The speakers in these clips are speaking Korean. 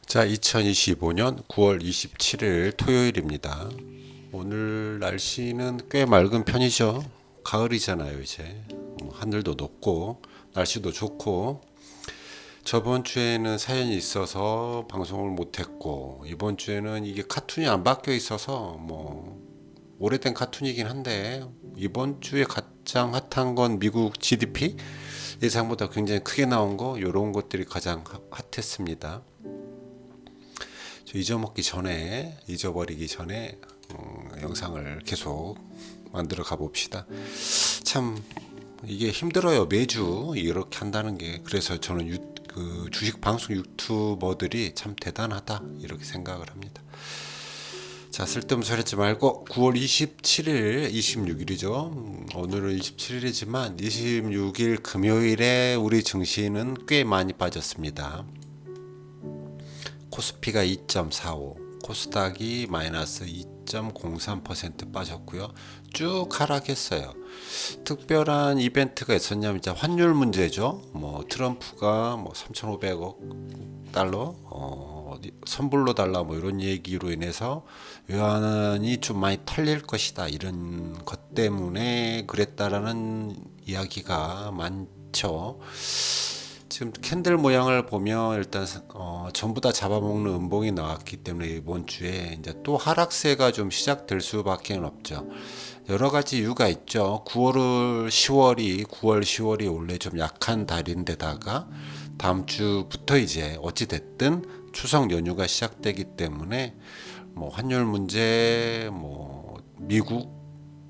자, 2025년 9월 27일 토요일입니다. 오늘 날씨는 꽤 맑은 편이죠. 가을이잖아요, 이제. 하늘도 높고, 날씨도 좋고, 저번 주에는 사연이 있어서 방송을 못했고, 이번 주에는 이게 카툰이 안 바뀌어 있어서, 오래된 카툰이긴 한데, 이번 주에 가장 핫한 건 미국 GDP? 예상보다 굉장히 크게 나온 거, 이런 것들이 가장 핫했습니다. 잊어버리기 전에 영상을 계속 만들어 가봅시다. 참 이게 힘들어요. 매주 이렇게 한다는 게. 그래서 저는 주식 방송 유튜버들이 참 대단하다 이렇게 생각을 합니다. 자, 쓸데없는 소리 하지 말고 9월 27일, 26일이죠. 오늘은 27일이지만 26일 금요일에 우리 증시는 꽤 많이 빠졌습니다. 코스피가 2.45, 코스닥이 마이너스 2.03% 빠졌고요. 쭉 하락했어요. 특별한 이벤트가 있었냐면 이제 환율 문제죠. 트럼프가 3,500억 달러 선불로 달라 이런 얘기로 인해서 외환이 좀 많이 털릴 것이다 이런 것 때문에 그랬다라는 이야기가 많죠. 지금 캔들 모양을 보면 일단 전부 다 잡아먹는 음봉이 나왔기 때문에 이번 주에 이제 또 하락세가 좀 시작될 수밖에 없죠. 여러 가지 이유가 있죠. 9월, 10월이 원래 좀 약한 달인데다가 다음 주부터 이제 어찌 됐든 추석 연휴가 시작되기 때문에 환율 문제, 미국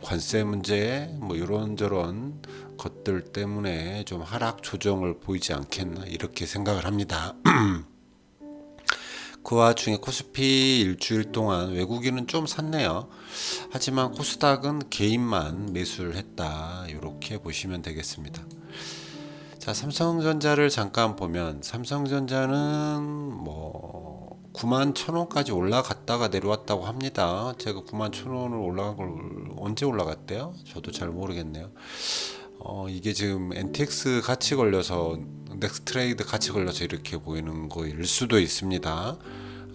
관세 문제, 이런저런 것들 때문에 좀 하락 조정을 보이지 않겠나 이렇게 생각을 합니다. 그 와중에 코스피 일주일 동안 외국인은 좀 샀네요. 하지만 코스닥은 개인만 매수를 했다 이렇게 보시면 되겠습니다. 자, 삼성전자를 잠깐 보면 삼성전자는 9만 1,000원까지 올라갔다가 내려왔다고 합니다. 제가 9만 1,000원을 올라간 걸 언제 올라갔대요? 저도 잘 모르겠네요. 이게 지금 NTX 같이 걸려서 넥스트레이드 같이 걸려서 이렇게 보이는 거일 수도 있습니다.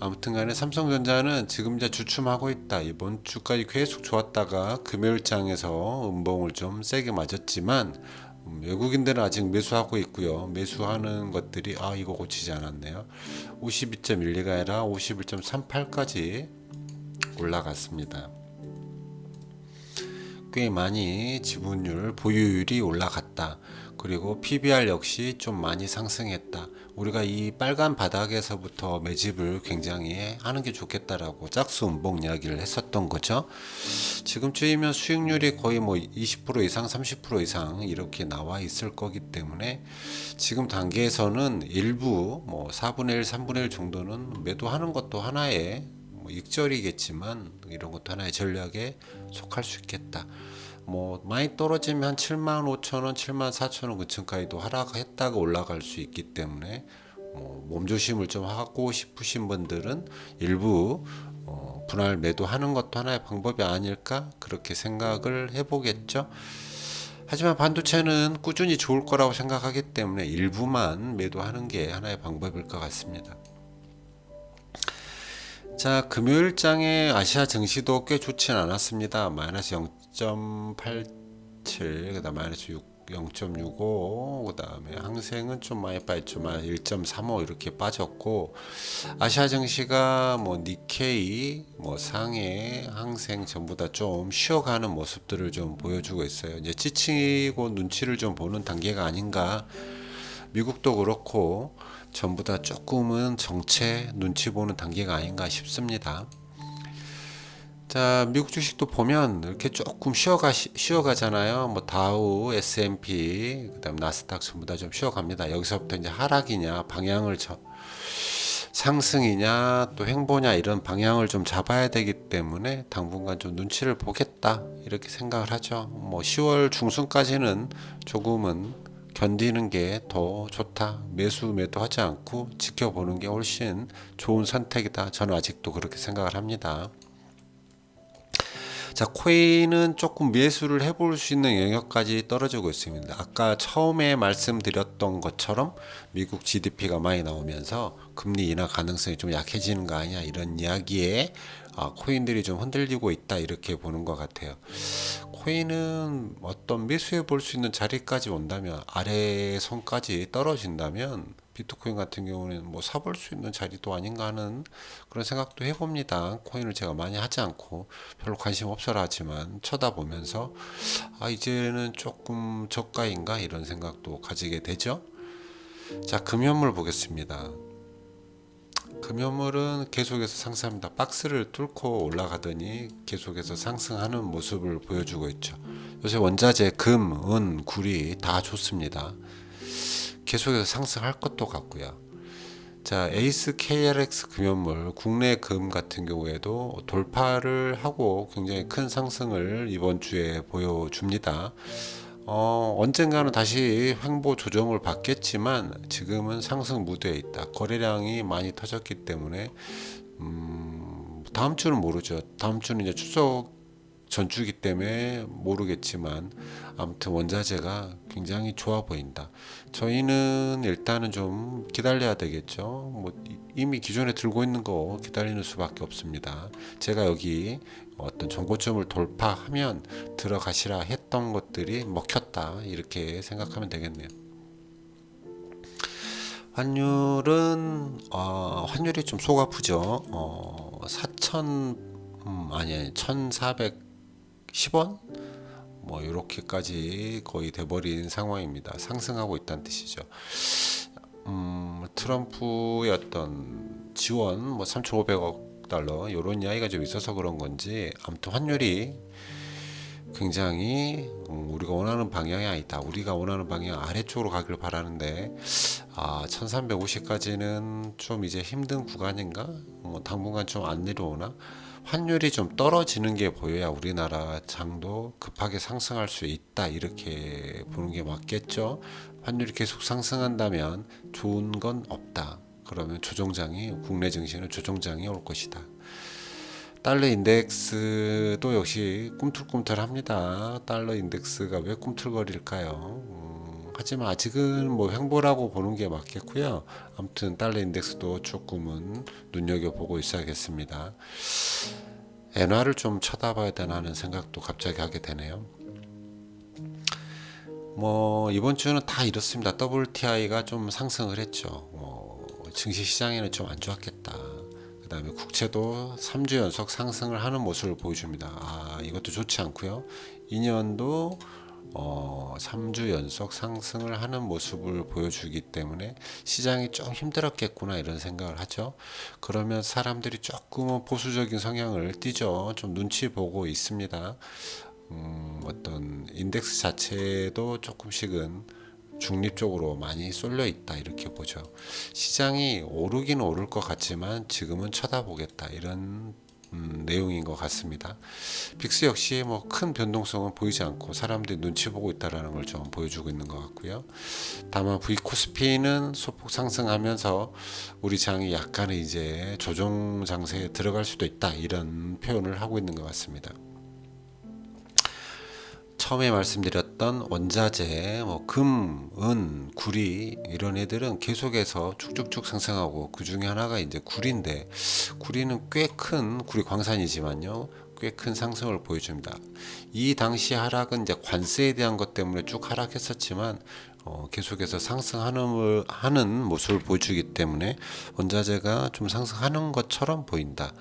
아무튼 간에 삼성전자는 지금 이제 주춤하고 있다. 이번 주까지 계속 좋았다가 금요일장에서 음봉을 좀 세게 맞았지만 외국인들은 아직 매수하고 있고요. 매수하는 것들이 이거 고치지 않았네요. 52.12가 아니라 51.38까지 올라갔습니다. 꽤 많이 지분율 보유율이 올라갔다. 그리고 PBR 역시 좀 많이 상승했다. 우리가 이 빨간 바닥에서부터 매집을 굉장히 하는 게 좋겠다라고 짝수 음봉 이야기를 했었던 거죠. 지금쯤이면 수익률이 거의 20% 이상 30% 이상 이렇게 나와 있을 거기 때문에 지금 단계에서는 일부 4분의 1 3분의 1 정도는 매도하는 것도 하나의 익절이겠지만 이런 것도 하나의 전략에 속할 수 있겠다. 많이 떨어지면 한 7만 5천 원, 7만 4천 원 근처까지도 하락했다가 올라갈 수 있기 때문에 몸조심을 좀 하고 싶으신 분들은 일부 분할 매도하는 것도 하나의 방법이 아닐까 그렇게 생각을 해보겠죠. 하지만 반도체는 꾸준히 좋을 거라고 생각하기 때문에 일부만 매도하는 게 하나의 방법일 것 같습니다. 자, 금요일장에 아시아 증시도 꽤 좋진 않았습니다. 마이너스 0.87, 그 다음에 마이너스 0.65, 그 다음에 항생은 좀 많이 빠졌죠. 1.35 이렇게 빠졌고, 아시아 증시가 니케이, 상해, 항생 전부 다 좀 쉬어가는 모습들을 좀 보여주고 있어요. 이제 지치고 눈치를 좀 보는 단계가 아닌가. 미국도 그렇고 전부 다 조금은 정체 눈치 보는 단계가 아닌가 싶습니다. 자, 미국 주식도 보면 이렇게 조금 쉬어가잖아요. 다우, S&P, 그다음 나스닥 전부 다 좀 쉬어갑니다. 여기서부터 이제 하락이냐, 상승이냐, 또 횡보냐 이런 방향을 좀 잡아야 되기 때문에 당분간 좀 눈치를 보겠다 이렇게 생각을 하죠. 10월 중순까지는 조금은 견디는 게 더 좋다. 매도하지 않고 지켜보는 게 훨씬 좋은 선택이다. 저는 아직도 그렇게 생각을 합니다. 자, 코인은 조금 매수를 해볼 수 있는 영역까지 떨어지고 있습니다. 아까 처음에 말씀드렸던 것처럼 미국 GDP가 많이 나오면서 금리 인하 가능성이 좀 약해지는 거 아니야, 이런 이야기에 코인들이 좀 흔들리고 있다, 이렇게 보는 것 같아요. 코인은 어떤 매수해 볼 수 있는 자리까지 온다면, 아래 선까지 떨어진다면 비트코인 같은 경우는 뭐 사볼 수 있는 자리도 아닌가 하는 그런 생각도 해봅니다. 코인을 제가 많이 하지 않고 별로 관심 없어라 하지만 쳐다보면서 이제는 조금 저가인가 이런 생각도 가지게 되죠. 자, 금연물 보겠습니다. 금연물은 계속해서 상승합니다. 박스를 뚫고 올라가더니 계속해서 상승하는 모습을 보여주고 있죠. 요새 원자재 금, 은, 구리 다 좋습니다. 계속해서 상승할 것도 같고요. 자, 에이스 KRX 금연물 국내 금 같은 경우에도 돌파를 하고 굉장히 큰 상승을 이번 주에 보여줍니다. 언젠가는 다시 횡보 조정을 받겠지만 지금은 상승 무드에 있다. 거래량이 많이 터졌기 때문에 다음 주는 모르죠. 다음 주는 이제 추석 전주기 때문에 모르겠지만 아무튼 원자재가 굉장히 좋아 보인다. 저희는 일단은 좀 기다려야 되겠죠. 뭐 이미 기존에 들고 있는 거 기다리는 수밖에 없습니다. 제가 여기 어떤 정고점을 돌파하면 들어가시라 했던 것들이 먹혔다, 이렇게 생각하면 되겠네요. 환율이 좀 속 아프죠. 4천 아니 1,410원 뭐 이렇게까지 거의 돼버린 상황입니다. 상승하고 있다는 뜻이죠. 트럼프의 어떤 지원 뭐 3,500억 달러 이런 이야기가 좀 있어서 그런 건지 아무튼 환율이 굉장히 우리가 원하는 방향이 아니다. 우리가 원하는 방향 아래쪽으로 가길 바라는데 1350까지는 좀 이제 힘든 구간인가? 뭐 당분간 좀 안 내려오나? 환율이 좀 떨어지는 게 보여야 우리나라 장도 급하게 상승할 수 있다, 이렇게 보는 게 맞겠죠. 환율이 계속 상승한다면 좋은 건 없다. 그러면 조정장이, 국내 증시는 조정장이 올 것이다. 달러 인덱스도 역시 꿈틀꿈틀합니다. 달러 인덱스가 왜 꿈틀거릴까요? 하지만 아직은 뭐 횡보라고 보는 게 맞겠고요. 아무튼 달러 인덱스도 조금은 눈여겨보고 있어야겠습니다. 엔화를 좀 쳐다봐야 되나 하는 생각도 갑자기 하게 되네요. 뭐 이번 주는 다 이렇습니다. WTI가 좀 상승을 했죠. 증시 시장에는 좀 안 좋았겠다. 그 다음에 국채도 3주 연속 상승을 하는 모습을 보여줍니다. 이것도 좋지 않고요. 2년도 3주 연속 상승을 하는 모습을 보여주기 때문에 시장이 좀 힘들었겠구나, 이런 생각을 하죠. 그러면 사람들이 조금은 보수적인 성향을 띠죠. 좀 눈치 보고 있습니다. 어떤 인덱스 자체도 조금씩은 중립적으로 많이 쏠려 있다, 이렇게 보죠. 시장이 오르긴 오를 것 같지만 지금은 쳐다보겠다, 이런 내용인 것 같습니다. 빅스 역시 뭐 큰 변동성은 보이지 않고 사람들이 눈치 보고 있다라는 걸 좀 보여주고 있는 것 같고요. 다만 V 코스피는 소폭 상승하면서 우리 장이 약간의 이제 조정 장세에 들어갈 수도 있다, 이런 표현을 하고 있는 것 같습니다. 처음에 말씀드렸던 원자재, 뭐 금, 은, 구리 이런 애들은 계속해서 쭉쭉쭉 상승하고 그 중에 하나가 이제 구리인데, 구리는 꽤 큰 구리 광산이지만요, 꽤 큰 상승을 보여줍니다. 이 당시 하락은 이제 관세에 대한 것 때문에 쭉 하락했었지만 계속해서 상승하는 모습을 보여주기 때문에 원자재가 좀 상승하는 것처럼 보인다.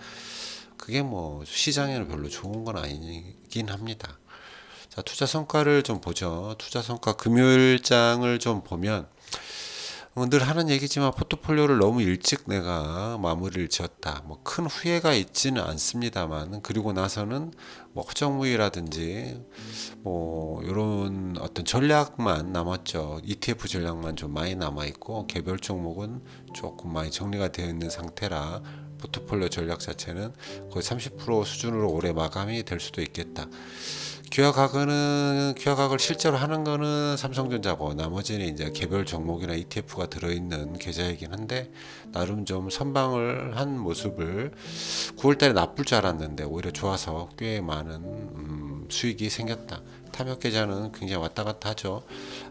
그게 뭐 시장에는 별로 좋은 건 아니긴 합니다. 자, 투자 성과를 좀 보죠. 투자 성과 금요일장을 좀 보면 늘 하는 얘기지만 포트폴리오를 너무 일찍 내가 마무리를 지었다. 뭐 큰 후회가 있지는 않습니다만, 그리고 나서는 뭐 허정무이라든지 뭐 이런 어떤 전략만 남았죠. ETF 전략만 좀 많이 남아 있고 개별 종목은 조금 많이 정리가 되어 있는 상태라 포트폴리오 전략 자체는 거의 30% 수준으로 올해 마감이 될 수도 있겠다. 기업학을 실제로 하는 거는 삼성전자고 나머지는 이제 개별 종목이나 ETF가 들어있는 계좌이긴 한데 나름 좀 선방을 한 모습을 9월달에 나쁠 줄 알았는데 오히려 좋아서 꽤 많은 수익이 생겼다. 탐욕 계좌는 굉장히 왔다 갔다 하죠.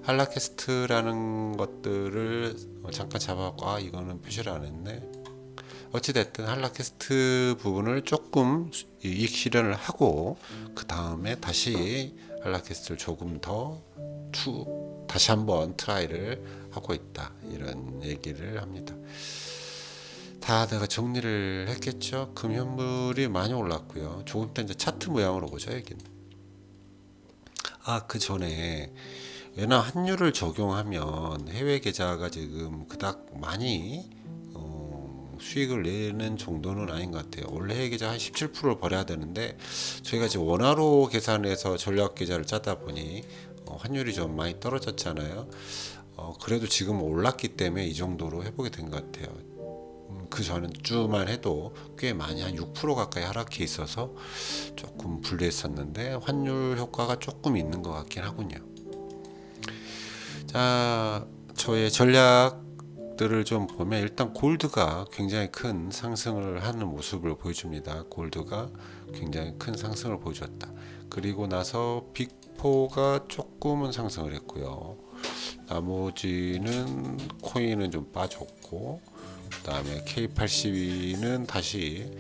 한라캐스트라는 것들을 잠깐 잡아갖고 이거는 표시를 안 했네. 어찌됐든 한라캐스트 부분을 조금 이익 실현을 하고 그 다음에 다시 한라캐스트를 조금 더 다시 한번 트라이를 하고 있다, 이런 얘기를 합니다. 다 내가 정리를 했겠죠. 금연물이 많이 올랐고요. 조금 이따 이제 차트 모양으로 보죠. 여기는 그 전에 외나 환율을 적용하면 해외 계좌가 지금 그닥 많이 수익을 내는 정도는 아닌 것 같아요. 원래 해외 계좌 한 17%를 벌어야 되는데 저희가 지금 원화로 계산해서 전략 계좌를 짜다 보니 환율이 좀 많이 떨어졌잖아요. 그래도 지금 올랐기 때문에 이 정도로 해보게 된 것 같아요. 그 전주만 해도 꽤 많이 한 6% 가까이 하락해 있어서 조금 불리했었는데 환율 효과가 조금 있는 것 같긴 하군요. 자, 저의 전략들을 좀 보면 일단 골드가 굉장히 큰 상승을 하는 모습을 보여줍니다. 골드가 굉장히 큰 상승을 보여줬다. 그리고 나서 빅4가 조금은 상승을 했고요. 나머지는 코인은 좀 빠졌고, 그 다음에 K82는 다시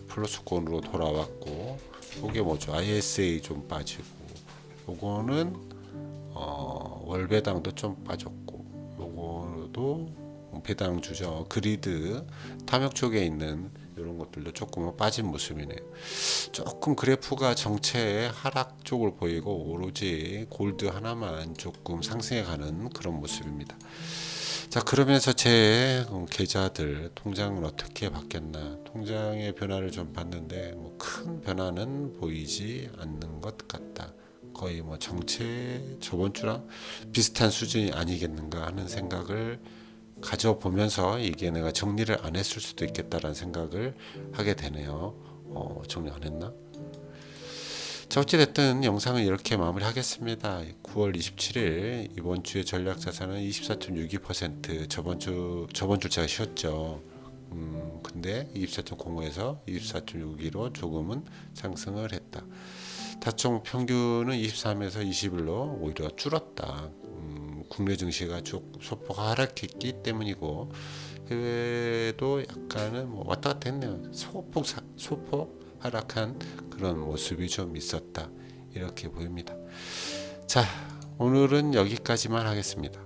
플러스권으로 돌아왔고, 이게 뭐죠? ISA 좀 빠지고, 요거는 월배당도 좀 빠졌고, 요거도 배당주죠. 그리드 탐욕 쪽에 있는 이런 것들도 조금은 빠진 모습이네요. 조금 그래프가 정체의 하락 쪽을 보이고 오로지 골드 하나만 조금 상승해 가는 그런 모습입니다. 자, 그러면서 제 계좌들 통장은 어떻게 바뀌었나, 통장의 변화를 좀 봤는데 뭐 큰 변화는 보이지 않는 것 같다. 거의 뭐 정체 저번 주랑 비슷한 수준이 아니겠는가 하는 생각을 가져보면서 이게 내가 정리를 안 했을 수도 있겠다라는 생각을 하게 되네요. 정리 안 했나? 자, 어찌됐든 영상은 이렇게 마무리하겠습니다. 9월 27일 이번 주의 전략자산은 24.62%, 저번 주자가 쉬었죠. 근데 24.05에서 24.62로 조금은 상승을 했다. 다총 평균은 23에서 20일로 오히려 줄었다. 국내 증시가 쭉 소폭 하락했기 때문이고 해외도 약간은 뭐 왔다 갔다 했네요. 소폭 하락한 그런 모습이 좀 있었다, 이렇게 보입니다. 자, 오늘은 여기까지만 하겠습니다.